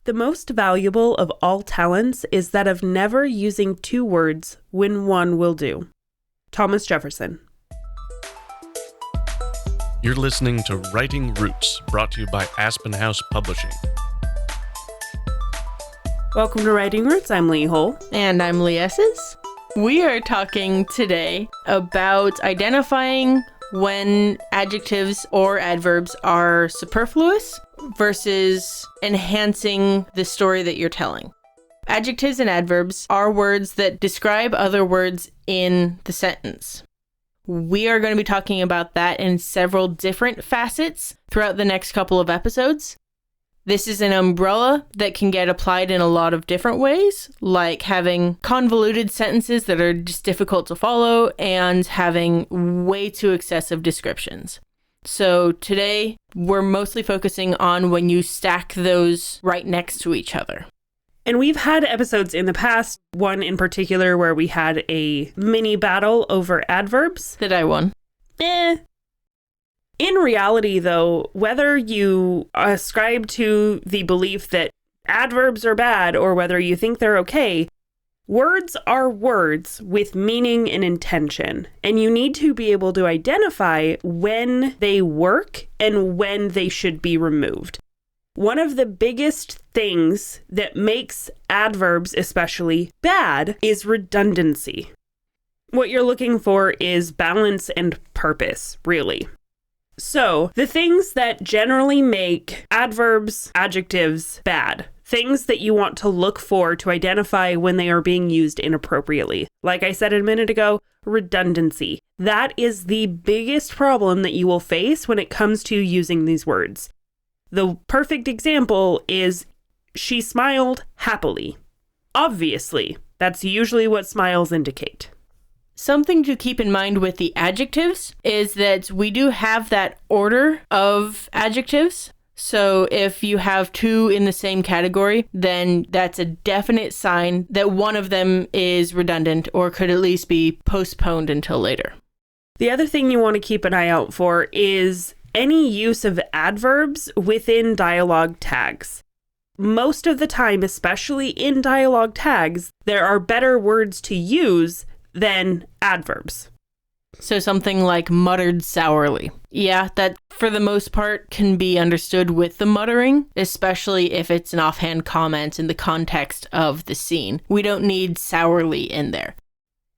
The most valuable of all talents is that of never using two words when one will do. Thomas Jefferson. You're listening to Writing Roots, brought to you by Aspen House Publishing. Welcome to Writing Roots. I'm Leigh Hull. And I'm Lee Esses. We are talking today about identifying when adjectives or adverbs are superfluous versus enhancing the story that you're telling. Adjectives and adverbs are words that describe other words in the sentence. We are going to be talking about that in several different facets throughout the next couple of episodes. This is an umbrella that can get applied in a lot of different ways, like having convoluted sentences that are just difficult to follow and having way too excessive descriptions. So today, we're mostly focusing on when you stack those right next to each other. And we've had episodes in the past, one in particular where we had a mini battle over adverbs. That I won. In reality, though, whether you ascribe to the belief that adverbs are bad or whether you think they're okay, words are words with meaning and intention. And you need to be able to identify when they work and when they should be removed. One of the biggest things that makes adverbs especially bad is redundancy. What you're looking for is balance and purpose, really. So, the things that generally make adverbs, adjectives bad, things that you want to look for to identify when they are being used inappropriately. Like I said a minute ago, redundancy. That is the biggest problem that you will face when it comes to using these words. The perfect example is, she smiled happily. Obviously, that's usually what smiles indicate. Something to keep in mind with the adjectives is that we do have that order of adjectives. So if you have two in the same category, then that's a definite sign that one of them is redundant or could at least be postponed until later. The other thing you want to keep an eye out for is any use of adverbs within dialogue tags. Most of the time, especially in dialogue tags, there are better words to use than adverbs. So something like muttered sourly. Yeah, that for the most part can be understood with the muttering, especially if it's an offhand comment in the context of the scene. We don't need sourly in there.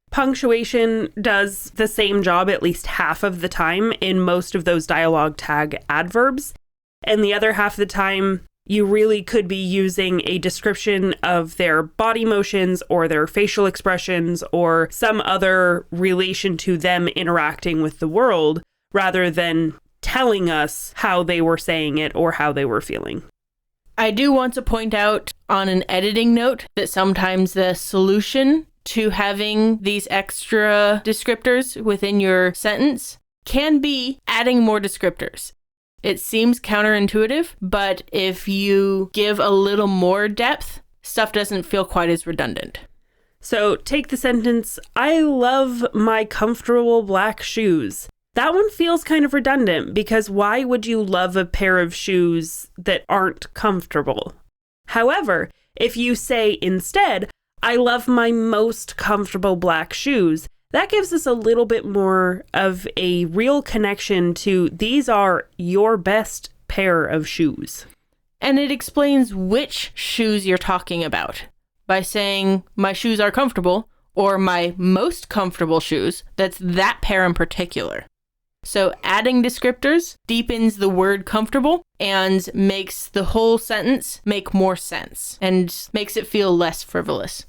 Punctuation does the same job at least half of the time in most of those dialogue tag adverbs. And the other half of the time, you really could be using a description of their body motions or their facial expressions or some other relation to them interacting with the world rather than telling us how they were saying it or how they were feeling. I do want to point out on an editing note that sometimes the solution to having these extra descriptors within your sentence can be adding more descriptors. It seems counterintuitive, but if you give a little more depth, stuff doesn't feel quite as redundant. So take the sentence, I love my comfortable black shoes. That one feels kind of redundant because why would you love a pair of shoes that aren't comfortable? However, if you say instead, I love my most comfortable black shoes, that gives us a little bit more of a real connection to these are your best pair of shoes. And it explains which shoes you're talking about. By saying, my shoes are comfortable, or my most comfortable shoes, that's that pair in particular. So adding descriptors deepens the word comfortable and makes the whole sentence make more sense and makes it feel less frivolous.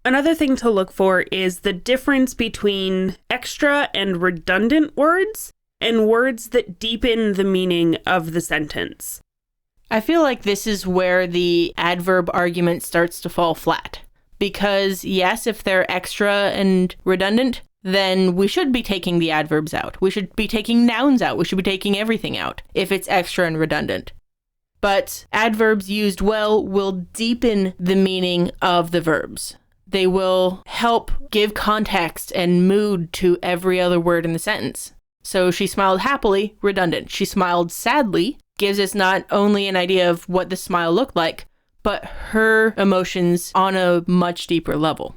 Another thing to look for is the difference between extra and redundant words and words that deepen the meaning of the sentence. I feel like this is where the adverb argument starts to fall flat. Because yes, if they're extra and redundant, then we should be taking the adverbs out. We should be taking nouns out. We should be taking everything out if it's extra and redundant. But adverbs used well will deepen the meaning of the verbs. They will help give context and mood to every other word in the sentence. So she smiled happily, redundant. She smiled sadly, gives us not only an idea of what the smile looked like, but her emotions on a much deeper level.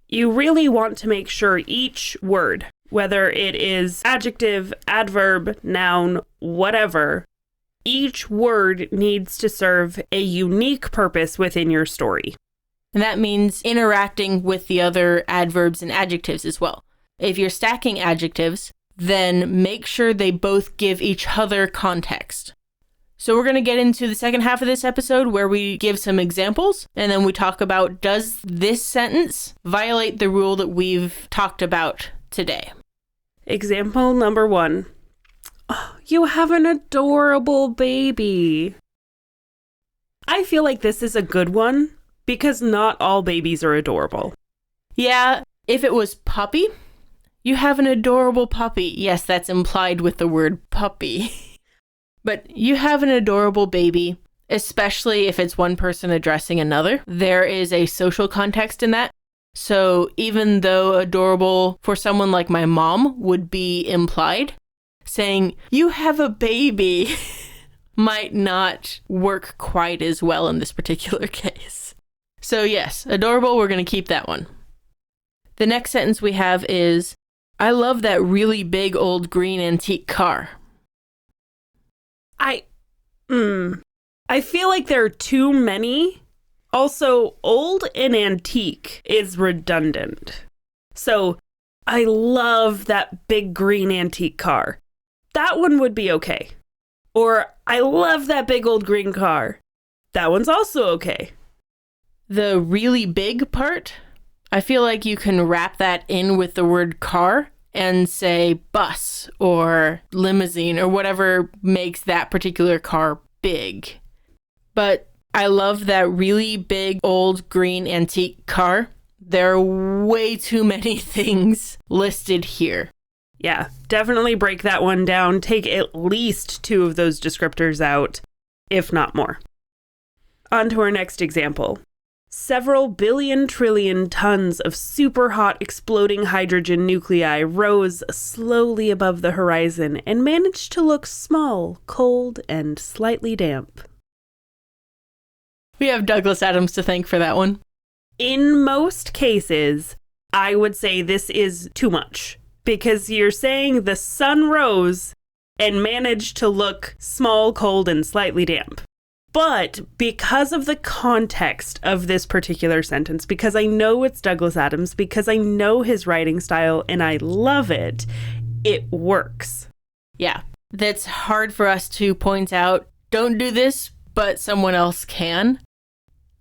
You really want to make sure each word, whether it is adjective, adverb, noun, whatever, each word needs to serve a unique purpose within your story. And that means interacting with the other adverbs and adjectives as well. If you're stacking adjectives, then make sure they both give each other context. So we're going to get into the second half of this episode where we give some examples, and then we talk about, does this sentence violate the rule that we've talked about today? Example number 1. Oh, you have an adorable baby. I feel like this is a good one because not all babies are adorable. Yeah, if it was puppy, you have an adorable puppy. Yes, that's implied with the word puppy. But you have an adorable baby, especially if it's one person addressing another. There is a social context in that. So even though adorable for someone like my mom would be implied, saying, you have a baby might not work quite as well in this particular case. So yes, adorable, we're going to keep that one. The next sentence we have is, I love that really big old green antique car. I feel like there are too many. Also, old and antique is redundant. So, I love that big green antique car. That one would be okay. Or, I love that big old green car. That one's also okay. The really big part, I feel like you can wrap that in with the word car and say bus or limousine or whatever makes that particular car big. But I love that really big old green antique car. There are way too many things listed here. Yeah, definitely break that one down. Take at least 2 of those descriptors out, if not more. On to our next example. Several billion trillion tons of super hot exploding hydrogen nuclei rose slowly above the horizon and managed to look small, cold, and slightly damp. We have Douglas Adams to thank for that one. In most cases, I would say this is too much because you're saying the sun rose and managed to look small, cold, and slightly damp. But because of the context of this particular sentence, because I know it's Douglas Adams, because I know his writing style and I love it, it works. Yeah, that's hard for us to point out. Don't do this, but someone else can.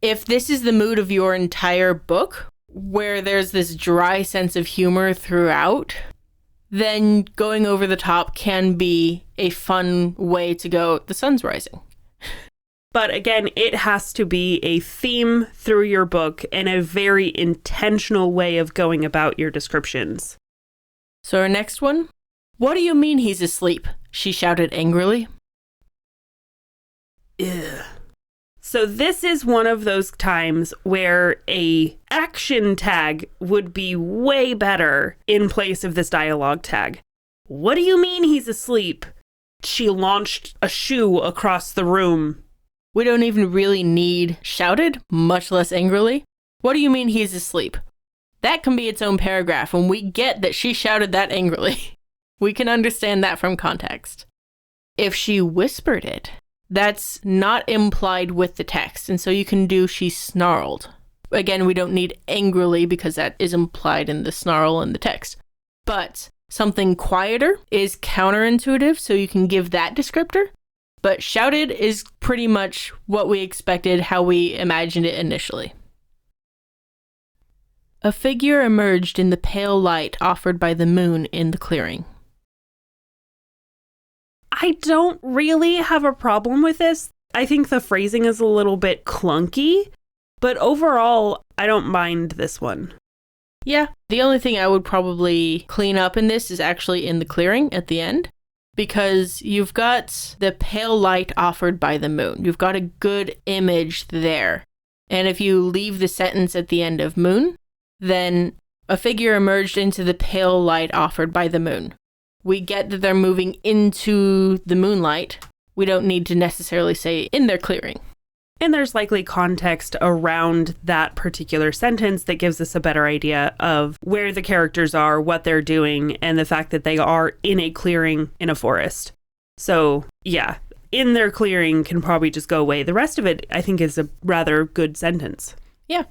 If this is the mood of your entire book, where there's this dry sense of humor throughout, then going over the top can be a fun way to go, the sun's rising. But again, it has to be a theme through your book and a very intentional way of going about your descriptions. So our next one. What do you mean he's asleep? She shouted angrily. Ugh. So this is one of those times where a action tag would be way better in place of this dialogue tag. What do you mean he's asleep? She launched a shoe across the room. We don't even really need shouted, much less angrily. What do you mean he's asleep? That can be its own paragraph, and we get that she shouted that angrily. We can understand that from context. If she whispered it, that's not implied with the text, and so you can do she snarled. Again, we don't need angrily because that is implied in the snarl in the text. But something quieter is counterintuitive, so you can give that descriptor. But shouted is pretty much what we expected, how we imagined it initially. A figure emerged in the pale light offered by the moon in the clearing. I don't really have a problem with this. I think the phrasing is a little bit clunky, but overall, I don't mind this one. Yeah, the only thing I would probably clean up in this is actually in the clearing at the end. Because you've got the pale light offered by the moon. You've got a good image there. And if you leave the sentence at the end of moon, then a figure emerged into the pale light offered by the moon. We get that they're moving into the moonlight. We don't need to necessarily say in their clearing. And there's likely context around that particular sentence that gives us a better idea of where the characters are, what they're doing, and the fact that they are in a clearing in a forest. So, yeah, in their clearing can probably just go away. The rest of it, I think, is a rather good sentence. Yeah.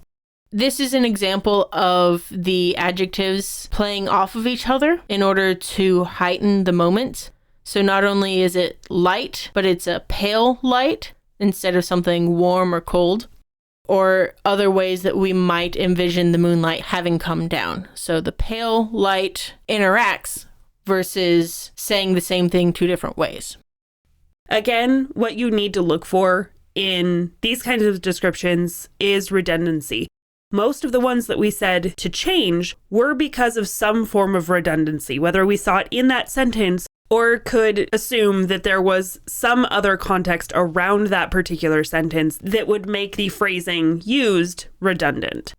This is an example of the adjectives playing off of each other in order to heighten the moment. So not only is it light, but it's a pale light instead of something warm or cold, or other ways that we might envision the moonlight having come down. So the pale light interacts versus saying the same thing two different ways. Again, what you need to look for in these kinds of descriptions is redundancy. Most of the ones that we said to change were because of some form of redundancy, whether we saw it in that sentence or could assume that there was some other context around that particular sentence that would make the phrasing used redundant.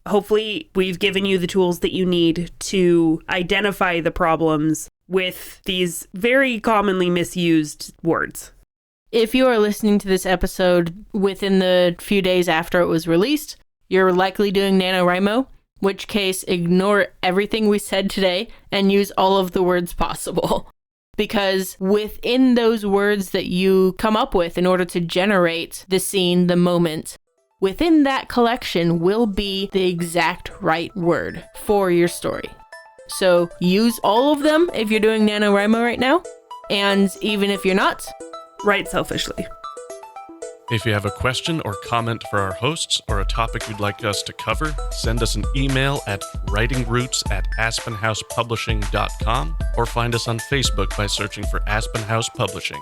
Hopefully, we've given you the tools that you need to identify the problems with these very commonly misused words. If you are listening to this episode within the few days after it was released, you're likely doing NaNoWriMo, which case ignore everything we said today and use all of the words possible. Because within those words that you come up with in order to generate the scene, the moment, within that collection will be the exact right word for your story. So use all of them if you're doing NaNoWriMo right now, and even if you're not, write selfishly. If you have a question or comment for our hosts or a topic you'd like us to cover, send us an email at writingroots@aspenhousepublishing.com or find us on Facebook by searching for Aspen House Publishing.